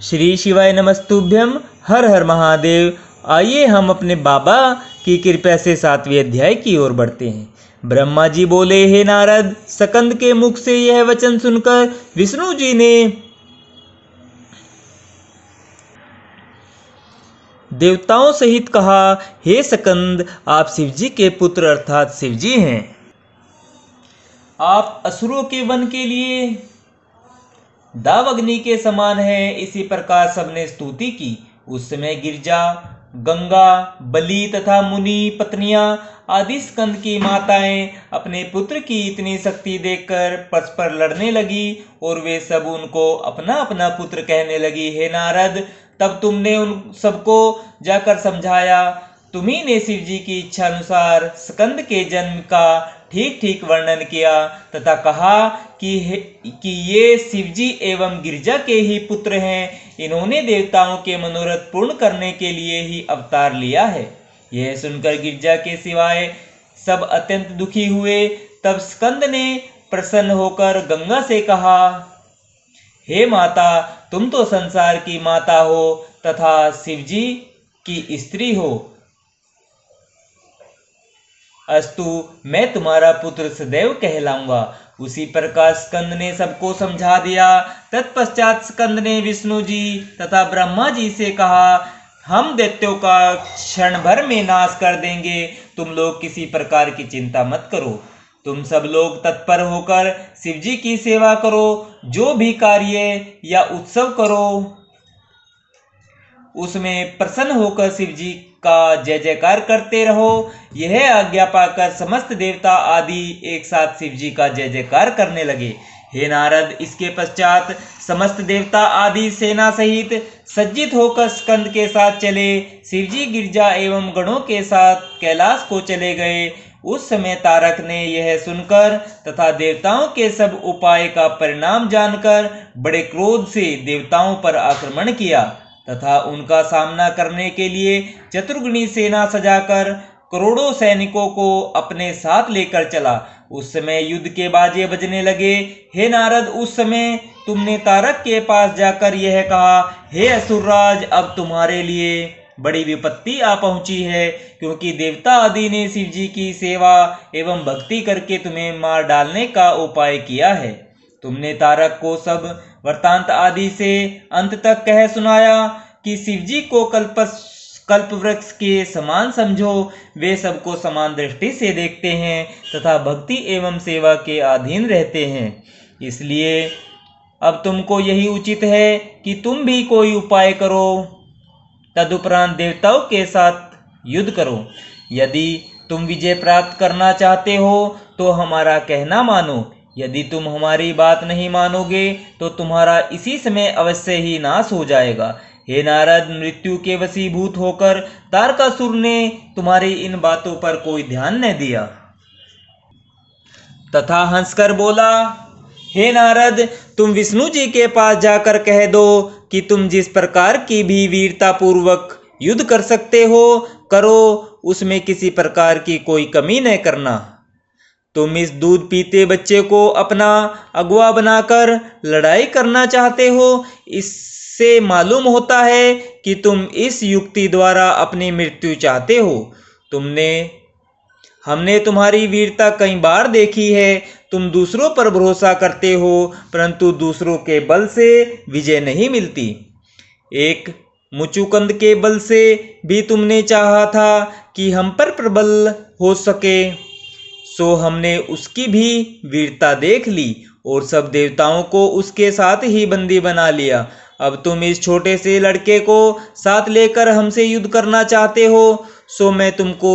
श्री शिवाय नमस्तुभ्यम। हर हर महादेव। आइए हम अपने बाबा की कृपा से 7वें अध्याय की ओर बढ़ते हैं। ब्रह्मा जी बोले, हे नारद, सकंद के मुख से यह वचन सुनकर विष्णु जी ने देवताओं सहित कहा, हे सकंद, आप शिवजी के पुत्र अर्थात शिवजी हैं। आप असुरों के वन के लिए दावाग्नि के समान है। इसी प्रकार सबने स्तुति की। उस समय गिरजा, गंगा, बलि तथा मुनि पत्नियां आदि स्कंद की माताएं अपने पुत्र की इतनी शक्ति देखकर परस्पर लड़ने लगी और वे सब उनको अपना अपना पुत्र कहने लगी। हे नारद, तब तुमने उन सबको जाकर समझाया। तुम्ही ने शिव जी की इच्छा अनुसार स्कंद के जन्म का ठीक ठीक वर्णन किया तथा कहा कि ये शिवजी एवं गिरजा के ही पुत्र हैं। इन्होंने देवताओं के मनोरथ पूर्ण करने के लिए ही अवतार लिया है। यह सुनकर गिरजा के सिवाय सब अत्यंत दुखी हुए। तब स्कंद ने प्रसन्न होकर गंगा से कहा, हे माता, तुम तो संसार की माता हो तथा शिवजी की स्त्री हो। अस्तु, मैं तुम्हारा पुत्र सदैव कहलाऊंगा। उसी प्रकार स्कंद ने सबको समझा दिया। तत्पश्चात स्कंद ने विष्णु जी तथा ब्रह्मा जी से कहा, हम दैत्यों का क्षण भर में नाश कर देंगे। तुम लोग किसी प्रकार की चिंता मत करो। तुम सब लोग तत्पर होकर शिवजी की सेवा करो। जो भी कार्य या उत्सव करो उसमें प्रसन्न होकर शिवजी का जय जयकार करते रहो। यह आज्ञा पाकर समस्त देवता आदि एक साथ शिवजी का जय जयकार करने लगे। हे नारद, इसके पश्चात समस्त देवता आदि सेना सहित सज्जित होकर स्कंद के साथ चले। शिवजी गिरजा एवं गणों के साथ कैलाश को चले गए। उस समय तारक ने यह सुनकर तथा देवताओं के सब उपाय का परिणाम जानकर बड़े क्रोध से देवताओं पर आक्रमण किया तथा उनका सामना करने के लिए चतुर्गुणी सेना सजाकर करोड़ों सैनिकों को अपने साथ लेकर चला। उस समय युद्ध के बाजे बजने लगे। हे नारद, उस समय तुमने तारक के पास जाकर यह कहा, हे असुरराज, अब तुम्हारे लिए बड़ी विपत्ति आ पहुंची है, क्योंकि देवता आदि ने शिवजी की सेवा एवं भक्ति करके तुम्हें मार डालने का उपाय किया है। तुमने तारक को सब वृत्तांत आदि से अंत तक कह सुनाया कि शिवजी को कल्प वृक्ष के समान समझो। वे सबको समान दृष्टि से देखते हैं तथा भक्ति एवं सेवा के अधीन रहते हैं। इसलिए अब तुमको यही उचित है कि तुम भी कोई उपाय करो। तदुपरांत देवताओं के साथ युद्ध करो। यदि तुम विजय प्राप्त करना चाहते हो तो हमारा कहना मानो। यदि तुम हमारी बात नहीं मानोगे तो तुम्हारा इसी समय अवश्य ही नाश हो जाएगा। हे नारद, मृत्यु के वशीभूत होकर तारकासुर ने तुम्हारी इन बातों पर कोई ध्यान न दिया तथा हंसकर बोला, हे नारद, तुम विष्णु जी के पास जाकर कह दो कि तुम जिस प्रकार की भी वीरता पूर्वक युद्ध कर सकते हो करो, उसमें किसी प्रकार की कोई कमी न करना। तुम इस दूध पीते बच्चे को अपना अगुआ बनाकर लड़ाई करना चाहते हो। इससे मालूम होता है कि तुम इस युक्ति द्वारा अपनी मृत्यु चाहते हो। हमने तुम्हारी वीरता कई बार देखी है। तुम दूसरों पर भरोसा करते हो, परंतु दूसरों के बल से विजय नहीं मिलती। एक मुचुकंद के बल से भी तुमने चाहा था कि हम पर प्रबल हो सके, सो हमने उसकी भी वीरता देख ली और सब देवताओं को उसके साथ ही बंदी बना लिया। अब तुम इस छोटे से लड़के को साथ लेकर हमसे युद्ध करना चाहते हो, सो मैं तुमको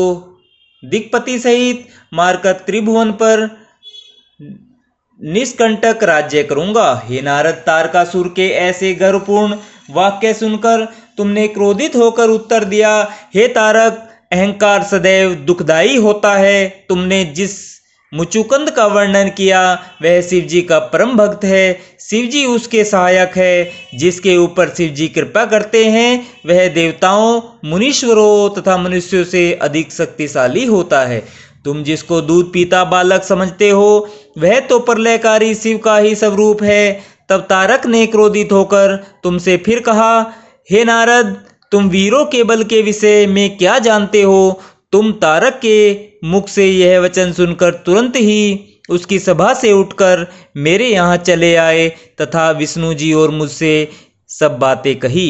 दिक्पति सहित मारकर त्रिभुवन पर निष्कंटक राज्य करूंगा। हे नारद, तारकासुर के ऐसे गर्वपूर्ण वाक्य सुनकर तुमने क्रोधित होकर उत्तर दिया, हे तारक, अहंकार सदैव दुखदायी होता है। तुमने जिस मुचुकंद का वर्णन किया वह शिवजी का परम भक्त है। शिवजी उसके सहायक है। जिसके ऊपर शिवजी कृपा करते हैं वह देवताओं, मुनीश्वरों तथा मनुष्यों से अधिक शक्तिशाली होता है। तुम जिसको दूध पीता बालक समझते हो वह तो प्रलयकारी शिव का ही स्वरूप है। तब तारक ने क्रोधित होकर तुमसे फिर कहा, हे नारद, तुम वीरों के बल के विषय में क्या जानते हो? तुम तारक के मुख से यह वचन सुनकर तुरंत ही उसकी सभा से उठकर मेरे यहाँ चले आए तथा विष्णु जी और मुझसे सब बातें कही।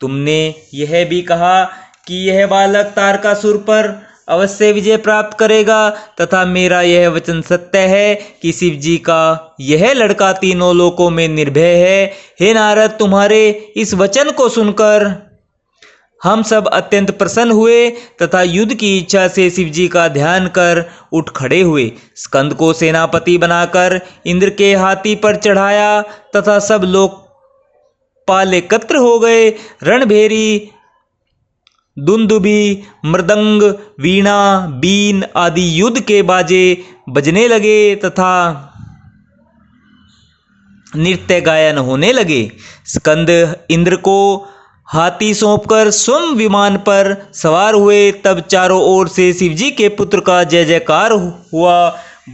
तुमने यह भी कहा कि यह बालक तारकासुर पर अवश्य विजय प्राप्त करेगा तथा मेरा यह वचन सत्य है कि शिव जी का यह लड़का तीनों लोकों में निर्भय है। हे नारद, तुम्हारे इस वचन को सुनकर हम सब अत्यंत प्रसन्न हुए तथा युद्ध की इच्छा से शिव जी का ध्यान कर उठ खड़े हुए। स्कंद को सेनापति बनाकर इंद्र के हाथी पर चढ़ाया तथा सब लोकपाल एकत्र हो गए। रणभेरी, दुंदुभी, मृदंग, वीणा, बीन आदि युद्ध के बाजे बजने लगे तथा नृत्य गायन होने लगे। स्कंद इंद्र को हाथी सौंपकर स्वयं विमान पर सवार हुए। तब चारों ओर से शिवजी के पुत्र का जय जयकार हुआ।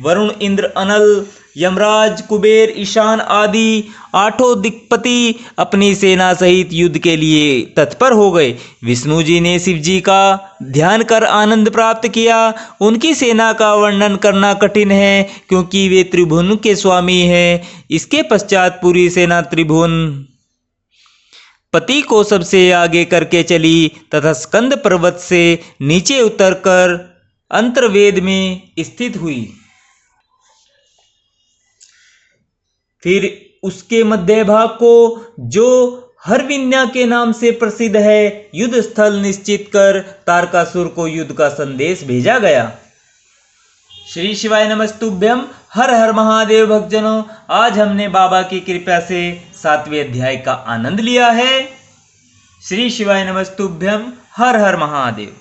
वरुण, इंद्र, अनल, यमराज, कुबेर, ईशान आदि 8 दिक्पति अपनी सेना सहित युद्ध के लिए तत्पर हो गए। विष्णु जी ने शिव जी का ध्यान कर आनंद प्राप्त किया। उनकी सेना का वर्णन करना कठिन है क्योंकि वे त्रिभुवन के स्वामी हैं। इसके पश्चात पूरी सेना त्रिभुवन पति को सबसे आगे करके चली तथा स्कंद पर्वत से नीचे उतरकर अंतर्वेद में स्थित हुई। फिर उसके मध्य भाग को, जो हरविन्या के नाम से प्रसिद्ध है, युद्ध स्थल निश्चित कर तारकासुर को युद्ध का संदेश भेजा गया। श्री शिवाय नमस्तुभ्यम। हर हर महादेव भक्तजनों, आज हमने बाबा की कृपा से 7वें अध्याय का आनंद लिया है। श्री शिवाय नमस्तुभ्यम। हर हर महादेव।